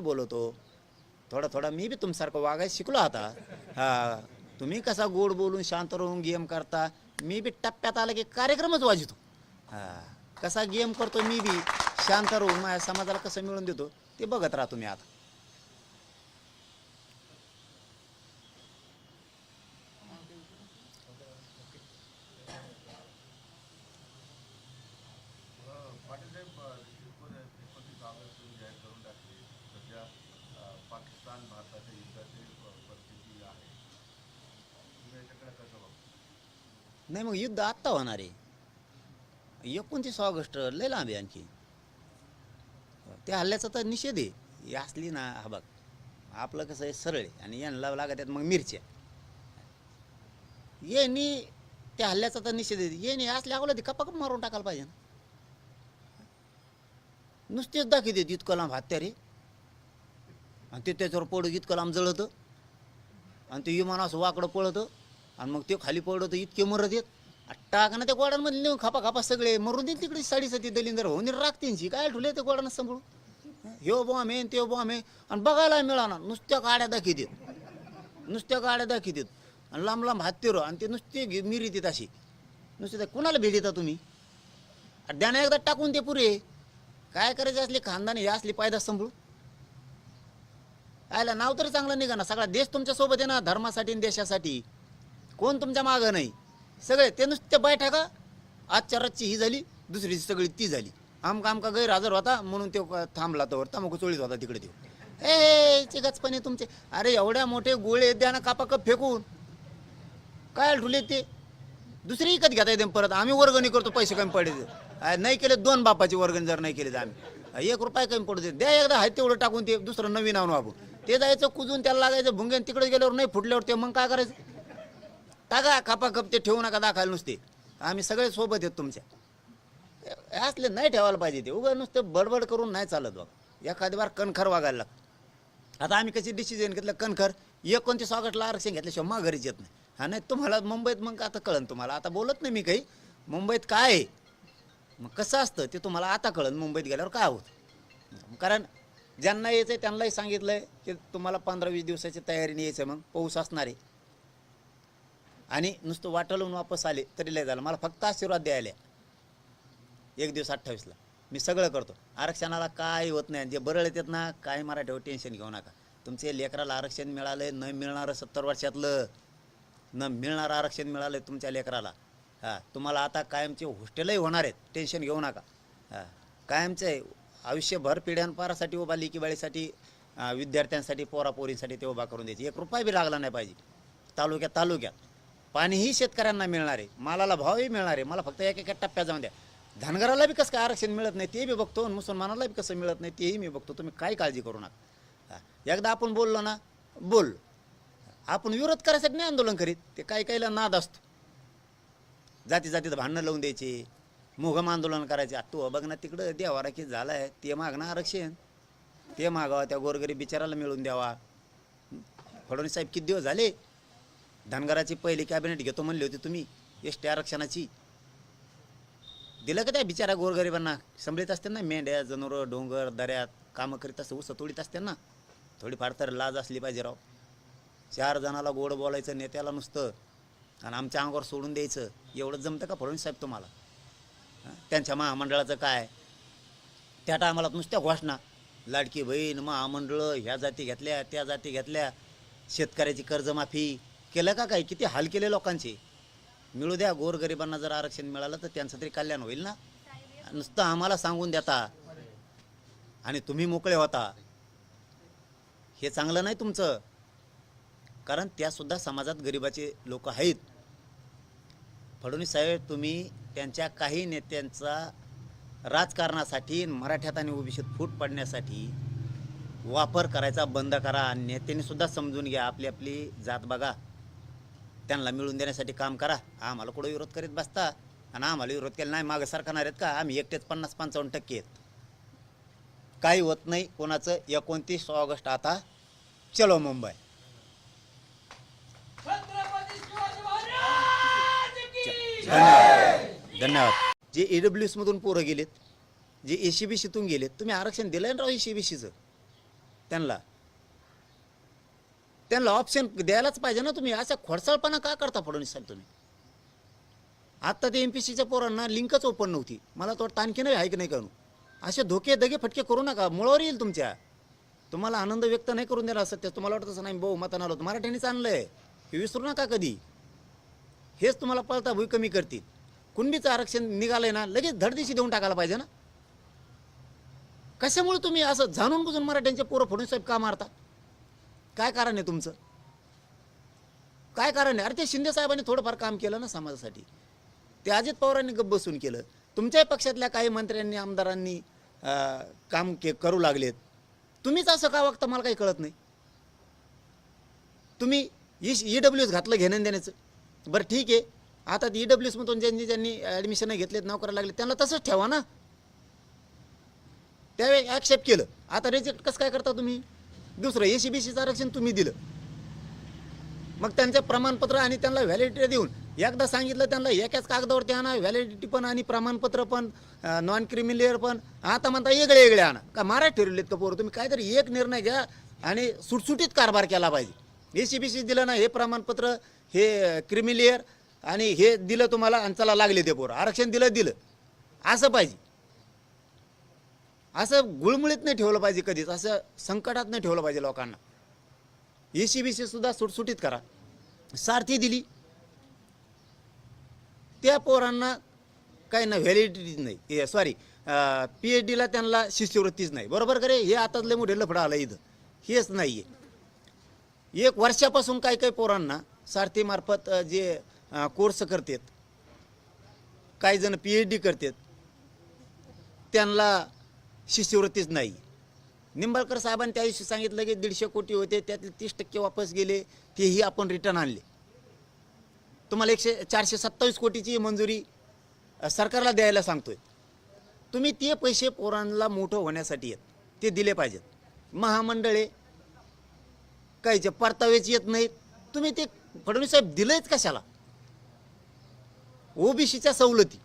बोलवतो. थोडा थोडा मी बी तुमच्यासारखं वागायला शिकलो आता. हा, तुम्ही कसा गोड बोलून शांत राहून गेम करता, मी बी टप्प्यात आला की कार्यक्रमच वाजवतो. हा, कसा गेम करतो मी बी शांत राहून माझ्या समाजाला कसं मिळून देतो ते बघत राहा तुम्ही आता. पाटील साहेब एकोणतीस ऑगस्ट जाहीर करून टाकले. सध्या पाकिस्तान भारताच्या युद्धाची परिस्थिती आहे. तुम्ही याच्याकडे कसं बघता? नाही, मग युद्ध आत्ता होणार आहे. 29 ऑगस्ट लय लांब आहे आणखी. त्या हल्ल्याचा तर निषेध आहे. ही असली ना, हा बघ आपलं कसं आहे सरळ आहे आणि यांना लागत आहेत मग मिरच्या. येणी त्या हल्ल्याचा तर निषेध आहे. येणी असल्या अगोदर ती कपाकप मारून टाकायला पाहिजे ना. नुसतेच दाखी देत इतकं लांब हत्यारे आणि ते त्याच्यावर पडत इतकं लांब जळतं आणि ते विमान असं वाकडं पळतं आणि मग ते खाली पडतं इतके मरत येत. टाका ना त्या गोडांमध्ये नेऊन खापा खापा सगळे मरून देईल तिकडे. 7.5 दलिंदर होऊन राखतींची काय ठुले ते गोडानं सांभाळून. ह्यो बॉम्ब आहे त्यो बॉम्ब आहे आणि बघायला मिळाणार. नुसत्या गाड्या दाखी देत, नुसत्या गाड्या दाखी देत आणि लांब लांब हत्तीर आणि ते नुसते मिरी देत अशी. नुसते कुणाला भेट देता तुम्ही? द्याने एकदा टाकून ते पुरे. काय करायचे असले खानदानी हे असली पायदा सांभाळू. आयला नाव तरी चांगलं निघा ना. सगळा देश तुमच्या सोबत आहे ना, धर्मासाठी आणि देशासाठी. कोण तुमच्या मागं नाही. सगळे ते नुसते बैठा का आजच्या रातची ही झाली, दुसरीची सगळी ती झाली. आमका गैरहजर होता म्हणून तो थांबला. तर तमाखू चोळीत होता तिकडे. ते ए गचपणे तुमचे. अरे एवढ्या मोठे गोळे द्या ना कापाकप फेकून. काय ठुले ते दुसरी विकत घेता येते परत. आम्ही वर्गणी करतो पैसे कमी पडले. नाही केले 2 बापाची वर्गणी जर नाही केले तर आम्ही 1 रुपया कमी पडू दे. द्या एकदा आहे तेवढं टाकून ते दुसरं नवीन आणून आपण ते जायचं कुजून त्याला लागायचं भुंगेन. तिकडे गेल्यावर नाही फुटल्यावर ते मग काय करायचं? टाका खापाखप ते ठेवू नका दाखायला नुसते. आम्ही सगळे सोबत येत तुमच्या. असले नाही ठेवायला पाहिजे ते. उगा नुसतं बडबड करून नाही चालत बघ. एखादी बार कणखर वागायला लागतं. आता आम्ही कशी डिसिजन घेतलं कणखर 29 ऑगस्टला आरक्षण घेतल्याशिवाय माघारीच येत नाही. हा, नाही तुम्हाला मुंबईत मग आता कळन. तुम्हाला आता बोलत नाही मी काही. मुंबईत काय आहे मग कसं असतं ते तुम्हाला आता कळन मुंबईत गेल्यावर काय होतं. कारण ज्यांना यायचं आहे त्यांनाही सांगितलं आहे की तुम्हाला 15-20 दिवसाची तयारीने यायचं आहे. मग पाऊस असणार आहे आणि नुसतं वाटलं वापस आले तरी लय झालं. मला फक्त आशीर्वाद द्यायला 1 दिवस 28ला मी सगळं करतो. आरक्षणाला काय होत नाही. जे बरळ येतात ना काय मराठीवर टेन्शन घेऊ नका. तुमचे लेकराला आरक्षण मिळालं न मिळणारं 70 वर्षातलं न मिळणारं आरक्षण मिळालं आहे तुमच्या लेकराला. हां, तुम्हाला आता कायमचे हॉस्टेलही होणार आहेत. टेन्शन घेऊ नका. हां, कायमचे आयुष्यभर पिढ्यानपारासाठी उभा लेकीबाळीसाठी विद्यार्थ्यांसाठी पोरापोरींसाठी ते उभा करून द्यायचे. 1 रुपया बी लागला नाही पाहिजे. तालुक्यात पाणीही शेतकऱ्यांना मिळणार आहे. मालाला भावही मिळणार आहे. मला फक्त एक टप्प्यात जाऊन द्या. धनगराला बी कसं काय आरक्षण मिळत नाही ते बी बघतो आणि मुसलमानाला बी कसं मिळत नाही तेही मी बघतो. तुम्ही काय काळजी करू नका. एकदा आपण बोललो ना बोल. आपण विरोध करायसाठी नाही आंदोलन करीत. ते काहीला नाद असतो. जातीत भांडणं लावून द्यायचे, मोघम आंदोलन करायचे. तू बघ ना तिकडं देवारा की झाला आहे ते मागणं आरक्षण. ते मागावं त्या गोरगरीब बिचाराला मिळून द्यावा. फडणवीस साहेब किती दिवस झाले धनगराची पहिली कॅबिनेट घेतो म्हणली होती तुम्ही एसटी आरक्षणाची. दिलं का त्या बिचारा गोरगरिबांना? संभळीत असते ना मेंढ्या जनावरं डोंगर दऱ्यात कामं करीत असते. ऊस तोडीत असते ना. थोडीफार तर लाज असली पाहिजे राव. 4 जणाला गोड बोलायचं नेत्याला नुसतं आणि आमच्या अंगावर सोडून द्यायचं. एवढं जमतं का फडणवीस साहेब तुम्हाला? त्यांच्या महामंडळाचं काय? त्या टायमाला नुसत्या घोषणा लाडकी बहीण महामंडळ ह्या जाती घेतल्या त्या जाती घेतल्या. शेतकऱ्याची कर्जमाफी केलं का काय? किती हाल केले लोकांचे. मिळू द्या गोरगरिबांना. जर आरक्षण मिळालं तर त्यांचं तरी कल्याण होईल ना. नुसतं आम्हाला सांगून देता आणि तुम्ही मोकळे होता. हे चांगलं नाही तुमचं. कारण त्यासुद्धा समाजात गरिबाचे लोक आहेत. फडणवीस साहेब तुम्ही त्यांच्या काही नेत्यांचा राजकारणासाठी मराठ्यात आणि ओबीसीत फूट पडण्यासाठी वापर करायचा बंद करा. नेत्यांनी सुद्धा समजून घ्या. आपली जात बघा. त्यांना मिळून देण्यासाठी काम करा. आम्हाला कुठं विरोध करीत बसता आणि आम्हाला विरोध केला नाही मागं सरकारणार आहेत का? आम्ही एकटेच 50-55% आहेत. काही होत नाही कोणाचं. 29 ऑगस्ट आता चलो मुंबई. धन्यवाद. जे AWS मधून पोरं गेलेत, जे ACBCतून गेलेत, तुम्ही आरक्षण दिलं ना राव ACBCचं. त्यांना ऑप्शन द्यायलाच पाहिजे ना तुम्ही. असा खोडसाळपणा का करता फडणवीस साहेब तुम्ही? आत्ता ते MPSCच्या पोरांना लिंकच ओपन नव्हती. मला तर वाटतं आणखी नाही आहे की नाही करू. असे धोके दगे फटके करू नका, मुळावर येईल तुमच्या. तुम्हाला आनंद व्यक्त नाही करून देणार सत्य. तुम्हाला वाटतं तसं नाही भाऊ मतानं आलो, मराठ्यांनीच आणलंय हे विसरू नका कधी. हेच तुम्हाला पळता भूई कमी करतील. कुणबीचं आरक्षण निघालंय ना, लगेच धडदिशी देऊन टाकायला पाहिजे ना. कशामुळे तुम्ही असं जाणून बुजून मराठ्यांचे पोरं फडणवीस साहेब का मारता? काय कारण आहे तुमचं? काय कारण आहे? अरे ते शिंदे साहेबांनी थोडंफार काम केलं ना समाजासाठी. ते अजित पवारांनी गप्प बसून केलं. तुमच्याही पक्षातल्या काही मंत्र्यांनी आमदारांनी काम करू लागलेत. तुम्हीच असं का वागता मला काही कळत नाही. तुम्ही EWS घातलं घेणं देण्याचं. बरं ठीक आहे, आता EWS मधून ज्यांनी ॲडमिशन घेतलेत नोकऱ्या लागले त्यांना तसंच ठेवा ना. त्यावेळी ॲक्सेप्ट केलं, आता रिजेक्ट कसं काय करता तुम्ही? दुसरं ACBCचं आरक्षण तुम्ही दिलं, मग त्यांचे प्रमाणपत्र आणि त्यांना व्हॅलिडिटी देऊन एकदा सांगितलं त्यांना एकाच कागदावरती आणा, व्हॅलिडिटी पण आणि प्रमाणपत्र पण, नॉन क्रिमिलियर पण. आता म्हणता वेगळे वेगळे आणा. का महाराज ठरवलेत का पोरं? तुम्ही काहीतरी एक निर्णय घ्या आणि सुटसुटीत कारभार केला पाहिजे. ACBC दिलं ना, हे प्रमाणपत्र, हे क्रिमिलियर आणि हे दिलं तुम्हाला आणि चला लागले ते पोरं, आरक्षण दिलं असं पाहिजे. असं गुळमुळीत नाही ठेवलं पाहिजे कधीच, असं संकटात नाही ठेवलं पाहिजे लोकांना. ACBC सुद्धा सुटसुटीत करा. सारथी दिली, त्या पोरांना काही ना व्हॅलिडिटीच नाही, सॉरी PhDला त्यांना शिष्यवृत्तीच नाही. बरोबर करे? हे आताच लय मोठे लफडं आलं इथं. हेच नाही आहे. 1 वर्षापासून काही पोरांना सारथीमार्फत जे कोर्स करतात, काही जण PhD करतात, त्यांना शिष्यवृत्तीच नाही. निंबाळकर साहेबांनी त्या दिवशी सांगितलं की 150 कोटी होते, त्यातले 30% वापस गेले, तेही आपण रिटर्न आणले. तुम्हाला 427 कोटीची मंजुरी सरकारला द्यायला सांगतोय. तुम्ही ते पैसे पोरांना मोठं होण्यासाठी आहेत, ते दिले पाहिजेत. महामंडळे काहीचे परतावेच येत नाहीत. तुम्ही ते फडणवीस साहेब दिलंच कशाला? OBCच्या सवलती,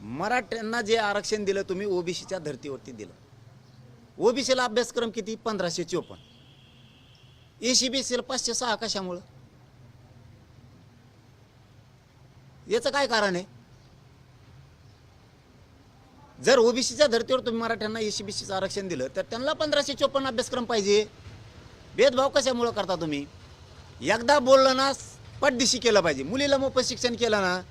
मराठ्यांना जे आरक्षण दिलं तुम्ही OBCच्या धर्तीवरती दिलं. OBCला अभ्यासक्रम किती? 1554. ACBCला 506. कशामुळं? याचं काय कारण आहे? जर OBCच्या धर्तीवर तुम्ही मराठ्यांना ACBCचं आरक्षण दिलं तर त्यांना 1554 अभ्यासक्रम पाहिजे. भेदभाव कशामुळं करता तुम्ही? एकदा बोललं ना, पटदिशी केलं पाहिजे. मुलीला मोफत शिक्षण केलं ना,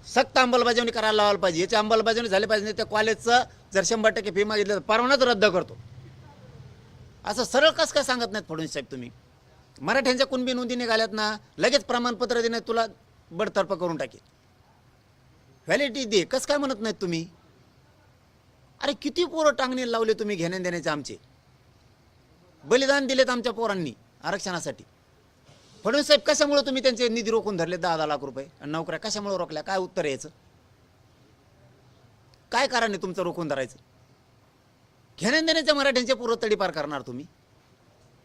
सक्त अंमलबजावणी करायला लावायला पाहिजे. याची अंमलबजावणी झाली पाहिजे. त्या कॉलेजचं जर 100% फी मागितलं तर परवानाच रद्द करतो. असं सरळ कसं काय सांगत नाहीत फडणवीस साहेब तुम्ही? मराठ्यांच्या कुणबी नोंदी निघाल्यात ना, लगेच प्रमाणपत्र देणे, तुला बडतर्फ करून टाकेल, व्हॅलिडिटी दे, कसं काय म्हणत नाहीत तुम्ही? अरे किती पोरं टांगणे लावले तुम्ही घेण्या देण्याचे. आमचे बलिदान दिलेत आमच्या पोरांनी आरक्षणासाठी. फडणवीस साहेब कशामुळे तुम्ही त्यांचे निधी रोखून धरले? 10 लाख रुपये आणि नोकऱ्या कशामुळे रोखल्या? काय उत्तर यायचं? काय कारण आहे तुमचं रोखून धरायचं? घेण्या देण्याच्या मराठ्यांचे पूर्व तडीपार करणार तुम्ही.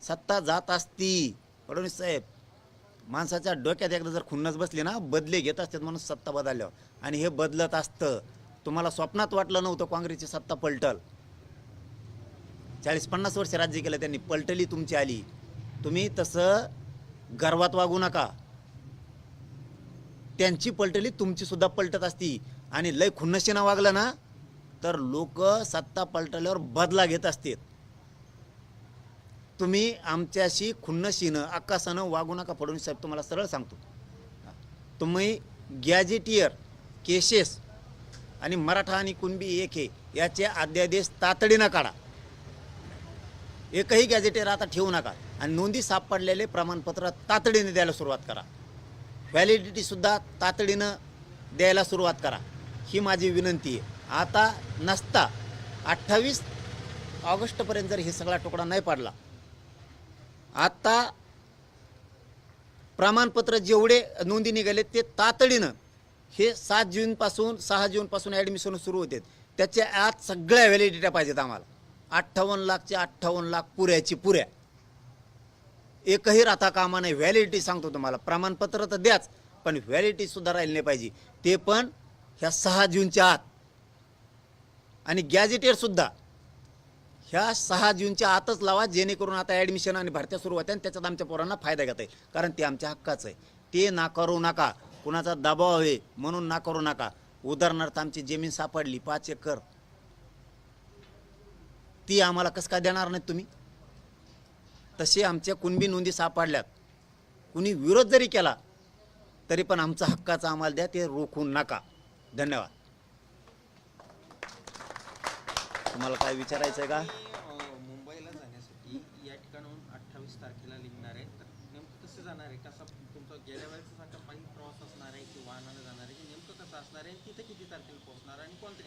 सत्ता जात असती फडणवीस साहेब, माणसाच्या डोक्यात एकदा जर खुन्नस बसली ना, बदले घेत असतात म्हणून सत्ता बदलल्यावर, आणि हे बदलत असतं. तुम्हाला स्वप्नात वाटलं नव्हतं काँग्रेसची सत्ता पलटल. 40-50 वर्ष राज्य केलं त्यांनी, पलटली तुमची आली. तुम्ही तसं गर्वात वागू नका. त्यांची पलटली, तुमची सुद्धा पलटत असती. आणि लय खुन्नशीनं वागलं ना तर लोक सत्ता पलटल्यावर बदला घेत असतात. तुम्ही आमच्याशी खुन्नशीनं आकाशानं वागू नका फडणवीस साहेब, तुम्हाला सरळ सांगतो. तुम्ही गॅजेटियर केसेस आणि मराठा आणि कुणबी एक हे याचे अध्यादेश तातडीनं काढा. एकही गॅजेटियर आता ठेवू नका. आणि नोंदी सापडलेले प्रमाणपत्र तातडीने द्यायला सुरुवात करा. व्हॅलिडिटीसुद्धा तातडीनं द्यायला सुरुवात करा, ही माझी विनंती आहे. आता नसता 28 ऑगस्टपर्यंत जर हे सगळा तुकडा नाही पडला, आता प्रमाणपत्र जेवढे नोंदी निघाले ते तातडीनं, हे 7 जूनपासून 6 जूनपासून ॲडमिशन सुरू होते, त्याच्या आत सगळ्या व्हॅलिडिट्या पाहिजेत आम्हाला. 58 लाखचे 58 लाख पुऱ्याची पुऱ्या, एकही राहता कामा नाही. व्हॅलिडिटी सांगतो तुम्हाला, प्रमाणपत्र तर द्याच, पण व्हॅलिडिटी सुद्धा राहिली नाही पाहिजे, ते पण ह्या 6 जूनच्या आत. आणि गॅजेटियर सुद्धा ह्या 6 जूनच्या आतच लावा, जेणेकरून आता ॲडमिशन आणि भरत्या सुरू होत्या आणि त्याच्यात आमच्या पोरांना फायदा घेता येईल, कारण ते आमच्या हक्काचं आहे. ते नाकारू नका, कुणाचा दबाव आहे म्हणून नाकारू नका. उदाहरणार्थ आमची जमीन सापडली 5 एकर, ती आम्हाला कसं काय देणार नाहीत तुम्ही? तसे आमच्या कुणबी नोंदी सापडल्यात, कुणी विरोध जरी केला तरी पण आमचा हक्काचं आम्हाला द्या, ते रोखू नका. धन्यवाद. तुम्हाला काय विचारायचं आहे का? मुंबईला जाण्यासाठी या ठिकाणाहून 28 तारखेला निघणार आहे, तर नेमकं कसं जाणार आहे? कसं तुमचं गेल्या वेळेचा सारखा पायी प्रवास असणार आहे की वाहनानं जाणार आहे, की नेमकं कसं असणार आहे? तिथे किती तारखेला पोहोचणार आणि कोणत्या